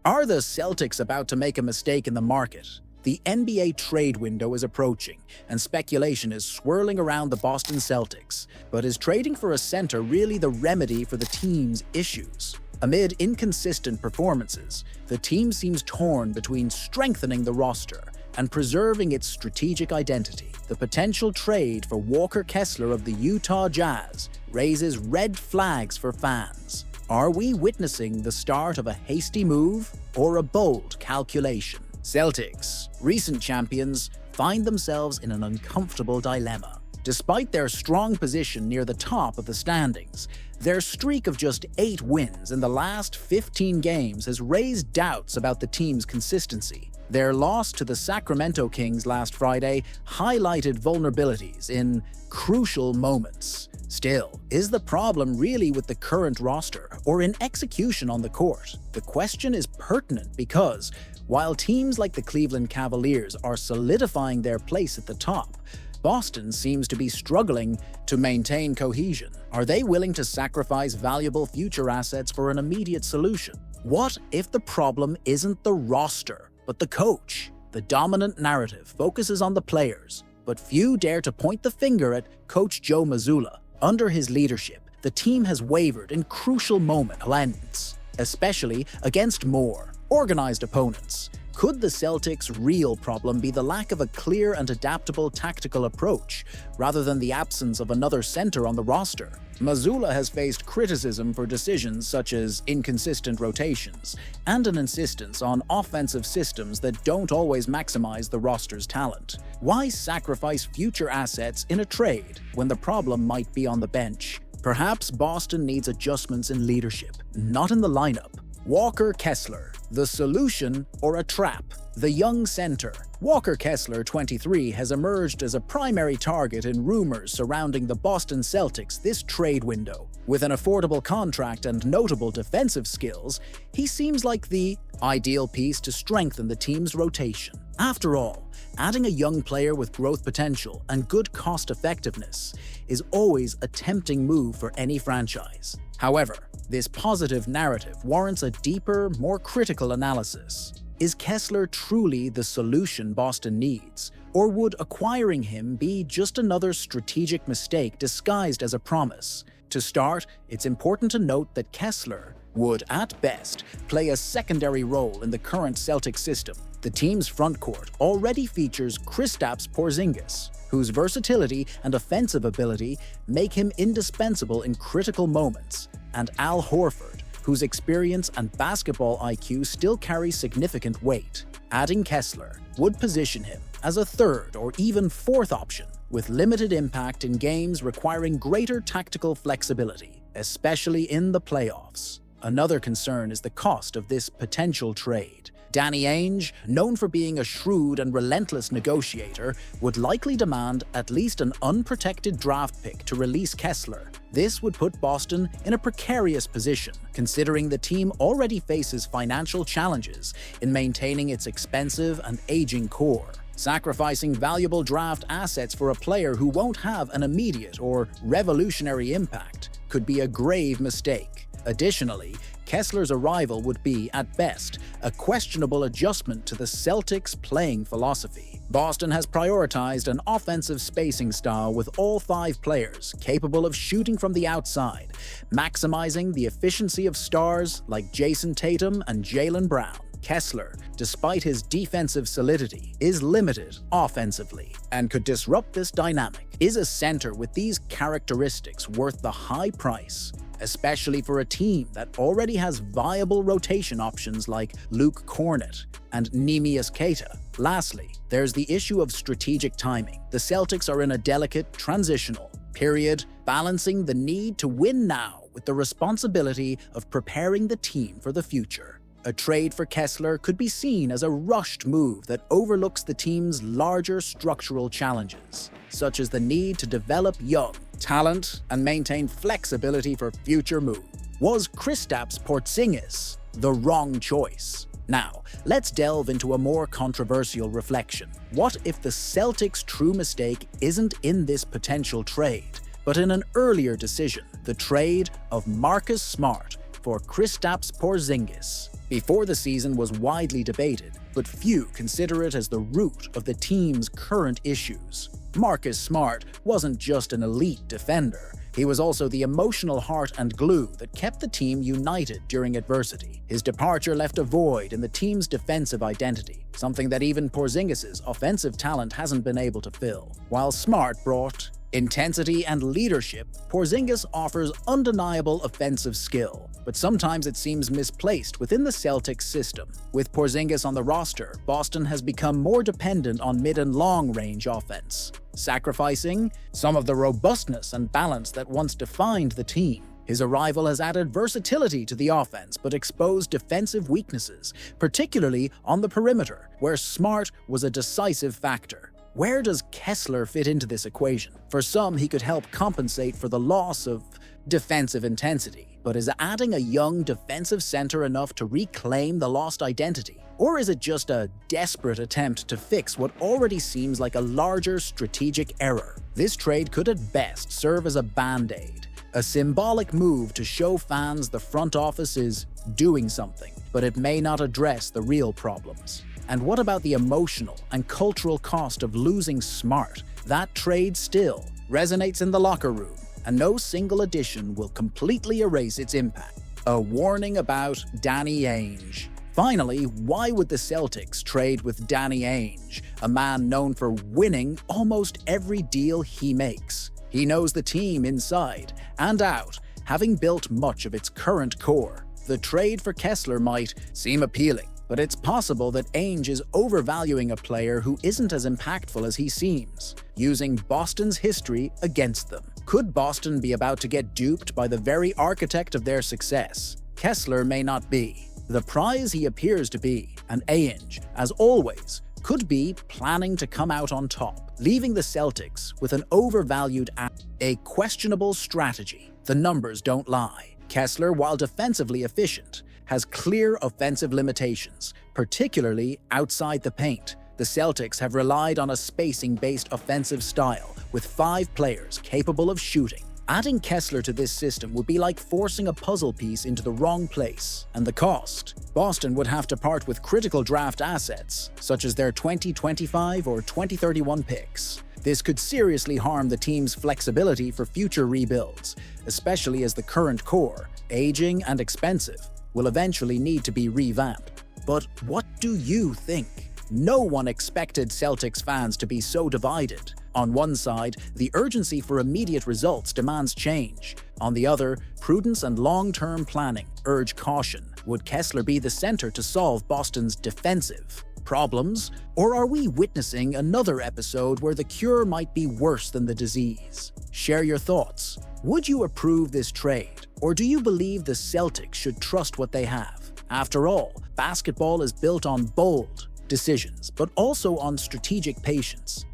Are the Celtics about to make a mistake in the market? The NBA trade window is approaching, and speculation is swirling around the Boston Celtics. But is trading for a center really the remedy for the team's issues? Amid inconsistent performances, the team seems torn between strengthening the roster and preserving its strategic identity. The potential trade for Walker Kessler of the Utah Jazz raises red flags for fans. Are we witnessing the start of a hasty move or a bold calculation? Celtics, recent champions, find themselves in an uncomfortable dilemma. Despite their strong position near the top of the standings, their streak of just 8 wins in the last 15 games has raised doubts about the team's consistency. Their loss to the Sacramento Kings last Friday highlighted vulnerabilities in crucial moments. Still, is the problem really with the current roster or in execution on the court? The question is pertinent because, while teams like the Cleveland Cavaliers are solidifying their place at the top, Boston seems to be struggling to maintain cohesion. Are they willing to sacrifice valuable future assets for an immediate solution? What if the problem isn't the roster, but the coach? The dominant narrative focuses on the players, but few dare to point the finger at Coach Joe Mazzulla. Under his leadership, the team has wavered in crucial moments, especially against more organized opponents. Could the Celtics' real problem be the lack of a clear and adaptable tactical approach, rather than the absence of another center on the roster? Mazzulla has faced criticism for decisions such as inconsistent rotations and an insistence on offensive systems that don't always maximize the roster's talent. Why sacrifice future assets in a trade when the problem might be on the bench? Perhaps Boston needs adjustments in leadership, not in the lineup. Walker Kessler, the solution or a trap? The young center, Walker Kessler, 23, has emerged as a primary target in rumors surrounding the Boston Celtics this trade window. With an affordable contract and notable defensive skills, he seems like the ideal piece to strengthen the team's rotation. After all, adding a young player with growth potential and good cost-effectiveness is always a tempting move for any franchise. However, this positive narrative warrants a deeper, more critical analysis. Is Kessler truly the solution Boston needs, or would acquiring him be just another strategic mistake disguised as a promise? To start, it's important to note that Kessler would, at best, play a secondary role in the current Celtic system. The team's frontcourt already features Kristaps Porzingis, whose versatility and offensive ability make him indispensable in critical moments, and Al Horford, whose experience and basketball IQ still carry significant weight. Adding Kessler would position him as a third or even fourth option, with limited impact in games requiring greater tactical flexibility, especially in the playoffs. Another concern is the cost of this potential trade. Danny Ainge, known for being a shrewd and relentless negotiator, would likely demand at least an unprotected draft pick to release Kessler. This would put Boston in a precarious position, considering the team already faces financial challenges in maintaining its expensive and aging core. Sacrificing valuable draft assets for a player who won't have an immediate or revolutionary impact could be a grave mistake. Additionally, Kessler's arrival would be, at best, a questionable adjustment to the Celtics' playing philosophy. Boston has prioritized an offensive spacing style with all 5 players capable of shooting from the outside, maximizing the efficiency of stars like Jason Tatum and Jaylen Brown. Kessler, despite his defensive solidity, is limited offensively and could disrupt this dynamic. Is a center with these characteristics worth the high price, especially for a team that already has viable rotation options like Luke Cornett and Neemias Queta? Lastly, there's the issue of strategic timing. The Celtics are in a delicate transitional period, balancing the need to win now with the responsibility of preparing the team for the future. A trade for Kessler could be seen as a rushed move that overlooks the team's larger structural challenges, such as the need to develop young talent and maintain flexibility for future moves. Was Kristaps Porzingis the wrong choice? Now, let's delve into a more controversial reflection. What if the Celtics' true mistake isn't in this potential trade, but in an earlier decision, the trade of Marcus Smart for Kristaps Porzingis? before the season was widely debated, but few consider it as the root of the team's current issues. Marcus Smart wasn't just an elite defender. He was also the emotional heart and glue that kept the team united during adversity. His departure left a void in the team's defensive identity, something that even Porzingis' offensive talent hasn't been able to fill. While Smart brought intensity and leadership, Porzingis offers undeniable offensive skill, but sometimes it seems misplaced within the Celtics system. With Porzingis on the roster, Boston has become more dependent on mid- and long-range offense, sacrificing some of the robustness and balance that once defined the team. His arrival has added versatility to the offense but exposed defensive weaknesses, particularly on the perimeter, where Smart was a decisive factor. Where does Kessler fit into this equation? For some, he could help compensate for the loss of defensive intensity, but is adding a young defensive center enough to reclaim the lost identity? Or is it just a desperate attempt to fix what already seems like a larger strategic error? This trade could at best serve as a band-aid, a symbolic move to show fans the front office is doing something, but it may not address the real problems. And what about the emotional and cultural cost of losing Smart? That trade still resonates in the locker room, and no single addition will completely erase its impact. A warning about Danny Ainge. Finally, why would the Celtics trade with Danny Ainge, a man known for winning almost every deal he makes? He knows the team inside and out, having built much of its current core. The trade for Kessler might seem appealing, but it's possible that Ainge is overvaluing a player who isn't as impactful as he seems, using Boston's history against them. Could Boston be about to get duped by the very architect of their success? Kessler may not be the prize he appears to be, and Ainge, as always, could be planning to come out on top, leaving the Celtics with an overvalued a questionable strategy. The numbers don't lie. Kessler, while defensively efficient, has clear offensive limitations, particularly outside the paint. The Celtics have relied on a spacing-based offensive style with 5 players capable of shooting. Adding Kessler to this system would be like forcing a puzzle piece into the wrong place. And the cost? Boston would have to part with critical draft assets, such as their 2025 or 2031 picks. This could seriously harm the team's flexibility for future rebuilds, especially as the current core, aging and expensive, will eventually need to be revamped. But what do you think? No one expected Celtics fans to be so divided. On one side, the urgency for immediate results demands change. On the other, prudence and long-term planning urge caution. Would Kessler be the center to solve Boston's defensive problems? Or are we witnessing another episode where the cure might be worse than the disease? Share your thoughts. Would you approve this trade? Or do you believe the Celtics should trust what they have? After all, basketball is built on bold decisions, but also on strategic patience.